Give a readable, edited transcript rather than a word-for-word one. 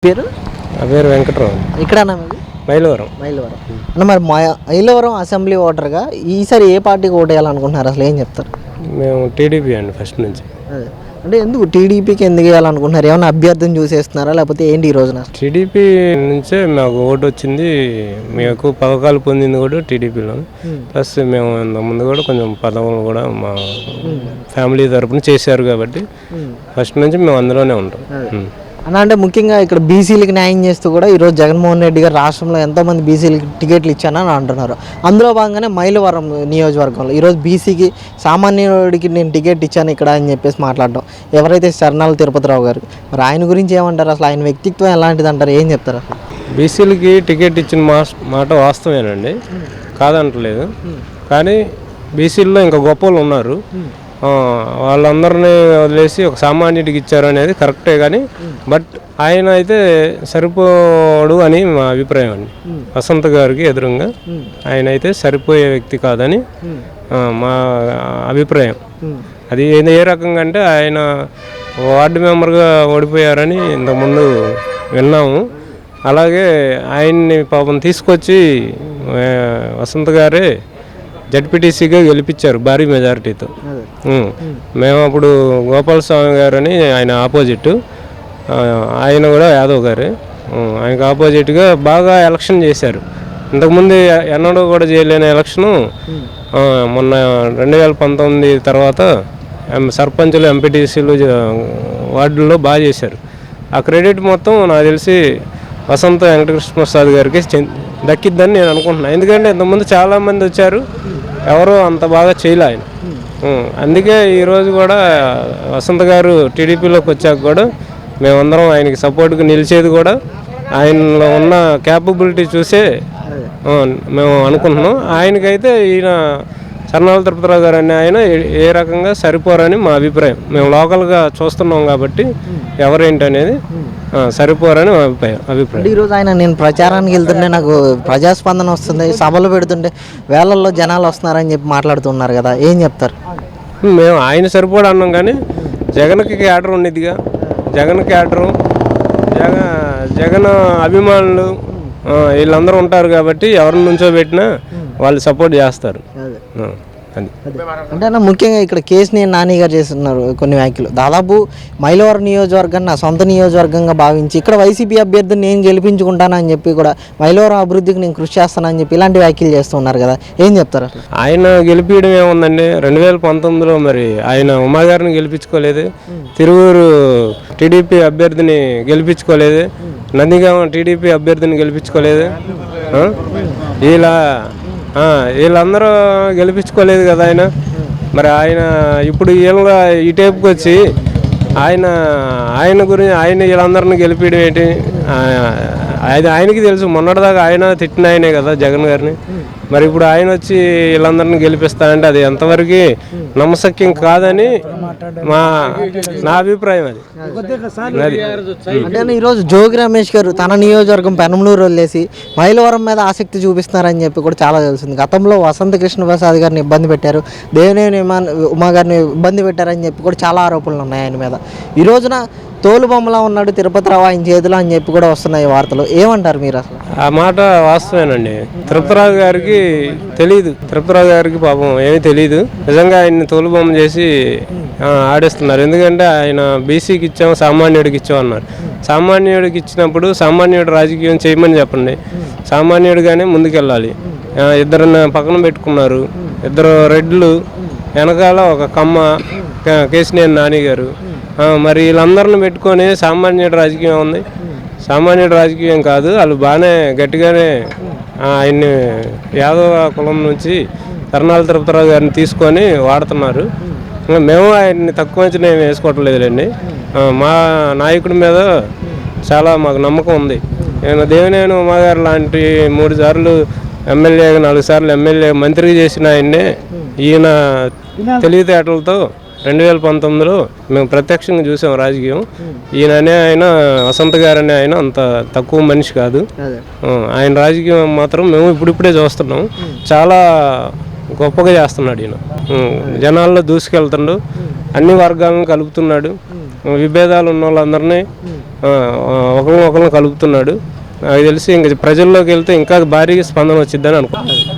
పేరు నా పేరు వెంకటరావు. ఎక్కడన్నా మీది? మైలవరం. మైలవరం అన్న. మరి మైలవరం అసెంబ్లీ ఓటర్గా ఈసారి ఏ పార్టీకి ఓటు వేయాలనుకుంటున్నారు? అసలు ఏం చెప్తారు? మేము టీడీపీ అండి ఫస్ట్ నుంచి. అదే అంటే ఎందుకు టీడీపీకి ఎందుకు వేయాలనుకుంటున్నారు? ఏమైనా అభ్యర్థిని చూసేస్తున్నారా లేకపోతే ఏంటి ఈ రోజున? టీడీపీ నుంచే మాకు ఓటు వచ్చింది. మీకు పథకాలు పొందింది కూడా టీడీపీలో. ప్లస్ మేము ముందు కూడా కొంచెం పదవులు కూడా మా ఫ్యామిలీ తరఫున చేశారు కాబట్టి ఫస్ట్ నుంచి మేము అందులోనే ఉంటాం. అన్న అంటే ముఖ్యంగా ఇక్కడ బీసీలకి న్యాయం చేస్తూ కూడా ఈరోజు జగన్మోహన్ రెడ్డి గారు రాష్ట్రంలో ఎంతోమంది బీసీలకి టికెట్లు ఇచ్చానని అంటున్నారు. అందులో భాగంగానే మైలవరం నియోజకవర్గంలో ఈరోజు బీసీకి సామాన్యుడికి నేను టికెట్ ఇచ్చాను ఇక్కడ అని చెప్పేసి మాట్లాడడం ఎవరైతే శరణాల తిరుపతిరావు గారు, మరి ఆయన గురించి ఏమంటారు? అసలు ఆయన వ్యక్తిత్వం ఎలాంటిది అంటారు? ఏం చెప్తారు? అసలు బీసీలకి టికెట్ ఇచ్చిన మాట వాస్తవేనండి, కాదంటలేదు. కానీ బీసీల్లో ఇంకా గొప్ప వాళ్ళు ఉన్నారు. వాళ్ళందరినీ వదిలేసి ఒక సామాన్యుడికి ఇచ్చారు అనేది కరెక్టే. కానీ బట్ ఆయన అయితే సరిపోడు అని మా అభిప్రాయం అండి. వసంత్ గారికి ఎదురుగా ఆయన అయితే సరిపోయే వ్యక్తి కాదని మా అభిప్రాయం. అది ఏ రకంగా అంటే ఆయన వార్డు మెంబర్గా ఓడిపోయారని ఇంతకుముందు విన్నాము. అలాగే ఆయన్ని పాపం తీసుకొచ్చి వసంత్ గారే జడ్పీటీసీగా గెలిపించారు భారీ మెజారిటీతో. మేము అప్పుడు గోపాలస్వామి గారు అని ఆయన ఆపోజిట్, ఆయన కూడా యాదవ్ గారే, ఆయనకు ఆపోజిట్గా బాగా ఎలక్షన్ చేశారు. ఇంతకుముందు ఎన్నడూ కూడా చేయలేని ఎలక్షను మొన్న 2019 తర్వాత సర్పంచులు ఎంపీటీసీలు వార్డుల్లో బాగా చేశారు. ఆ క్రెడిట్ మొత్తం నాకు తెలిసి వసంత వెంకటకృష్ణ ప్రసాద్ గారికి దక్కిద్దని నేను అనుకుంటున్నాను. ఎందుకంటే ఇంతకుముందు చాలామంది వచ్చారు, ఎవరో అంత బాగా చేయలే ఆయన. అందుకే ఈరోజు కూడా వసంత్ గారు టీడీపీలోకి వచ్చాక కూడా మేమందరం ఆయనకి సపోర్ట్గా నిలిచేది కూడా ఆయనలో ఉన్న క్యాపబిలిటీ చూసే మేము అనుకుంటున్నాం. ఆయనకైతే ఈయన శరణాల తిరుపతిరావు గారు అనే ఆయన ఏ రకంగా సరిపోరని మా అభిప్రాయం. మేము లోకల్గా చూస్తున్నాం కాబట్టి ఎవరేంటి అనేది సరిపోరని మా అభిప్రాయం. ఈరోజు ఆయన నేను ప్రచారానికి వెళ్తుంటే నాకు ప్రజాస్పందన వస్తుంది, సభలు పెడుతుంటే వేలల్లో జనాలు వస్తున్నారని చెప్పి మాట్లాడుతున్నారు కదా, ఏం చెప్తారు? మేము ఆయన సరిపోడు అన్నాం కానీ జగన్కి క్యాడర్ ఉండేదిగా. జగన్ క్యాడరు, జగన్ అభిమానులు వీళ్ళందరూ ఉంటారు కాబట్టి ఎవరిని నుంచో పెట్టినా వాళ్ళు సపోర్ట్ చేస్తారు. అంటే అన్న ముఖ్యంగా ఇక్కడ కేసినేని నాని గారు చేస్తున్నారు కొన్ని వ్యాఖ్యలు. దాదాపు మైలవరం నియోజకవర్గాన్ని నా సొంత నియోజకవర్గంగా భావించి ఇక్కడ వైసీపీ అభ్యర్థిని నేను గెలిపించుకుంటానని చెప్పి కూడా మైలవరం అభివృద్ధికి నేను కృషి చేస్తానని చెప్పి ఇలాంటి వ్యాఖ్యలు చేస్తున్నారు కదా, ఏం చెప్తారు? ఆయన గెలిపించడం ఏముందండి, 2019లో మరి ఆయన ఉమాగారిని గెలిపించుకోలేదు, తిరువూరు టీడీపీ అభ్యర్థిని గెలిపించుకోలేదు, నందిగామ టీడీపీ అభ్యర్థిని గెలిపించుకోలేదు, వీళ్ళందరూ గెలిపించుకోలేదు కదా ఆయన. మరి ఆయన ఇప్పుడు వీళ్ళ ఈ టైపుకి వచ్చి ఆయన గురించి వీళ్ళందరినీ గెలిపించడం ఏంటి? ఆయనకి తెలుసు, మొన్నటిదాకా ఆయన తిట్టిన ఆయనే కదా జగన్ గారిని. మరి ఇప్పుడు ఆయన వచ్చి వీళ్ళందరినీ గెలిపిస్తానంటే అది ఎంతవరకు నమ్మశక్యం కాదని నా అభిప్రాయం. అది అంటే ఈరోజు జోగి రమేష్ గారు తన నియోజకవర్గం పెనమలూరు వదిలేసి మైలవరం మీద ఆసక్తి చూపిస్తున్నారని చెప్పి కూడా చాలా తెలిసింది. గతంలో వసంత కృష్ణ ప్రసాద్ గారిని ఇబ్బంది పెట్టారు, దేవినేని ఉమా గారిని ఇబ్బంది పెట్టారని చెప్పి కూడా చాలా ఆరోపణలు ఉన్నాయి ఆయన మీద. ఈ రోజున తోలుబొమ్మలా ఉన్నాడు తిరుపతిరావు ఆయన చేతిలో అని చెప్పి కూడా వస్తున్నాయి వార్తలు, ఏమంటారు మీరు? అసలు ఆ మాట వాస్తవేనండి. తిరుపతిరావు గారికి తెలియదు, తిరుపతిరావు గారికి పాపం ఏమీ తెలియదు. నిజంగా ఆయన్ని తోలుబొమ్మ చేసి ఆడిస్తున్నారు. ఎందుకంటే ఆయన బీసీకి ఇచ్చాము, సామాన్యుడికి ఇచ్చాము అన్నారు. సామాన్యుడికి ఇచ్చినప్పుడు సామాన్యుడు రాజకీయం చేయమని చెప్పండి, సామాన్యుడిగానే ముందుకెళ్ళాలి. ఇద్దరిని పక్కన పెట్టుకున్నారు, ఇద్దరు రెడ్లు, వెనకాల ఒక కమ్మ కేసినేని నాని గారు. మరి వీళ్ళందరిని పెట్టుకొని సామాన్యుడు రాజకీయం ఉంది? సామాన్యుడు రాజకీయం కాదు. వాళ్ళు బాగానే గట్టిగానే ఆయన్ని యాదవ కులం నుంచి శరణాల తిరుపతిరావు గారిని తీసుకొని వాడుతున్నారు. మేము ఆయన్ని తక్కువ అంచనా ఏమి వేసుకోవట్లేదులేండి. మా నాయకుడి మీద చాలా మాకు నమ్మకం ఉంది. నేను దేవినేని ఉమాగారు లాంటి 3 సార్లు ఎమ్మెల్యేగా, 4 సార్లు ఎమ్మెల్యే మంత్రిగా చేసిన ఆయన్నే ఈయన తెలివితేటలతో 2019లో మేము ప్రత్యక్షంగా చూసాం రాజకీయం. ఈయననే ఆయన వసంత్ గారు అనే ఆయన అంత తక్కువ మనిషి కాదు. ఆయన రాజకీయం మాత్రం మేము ఇప్పుడిప్పుడే చూస్తున్నాం. చాలా గొప్పగా చేస్తున్నాడు ఈయన. జనాల్లో దూసుకెళ్తున్నాడు, అన్ని వర్గాలను కలుపుతున్నాడు. విభేదాలు ఉన్న వాళ్ళందరినీ ఒకరిని కలుపుతున్నాడు. నాకు తెలిసి ఇంక ప్రజల్లోకి వెళ్తే ఇంకా భారీ స్పందన వచ్చిద్దని అనుకుంటున్నాను.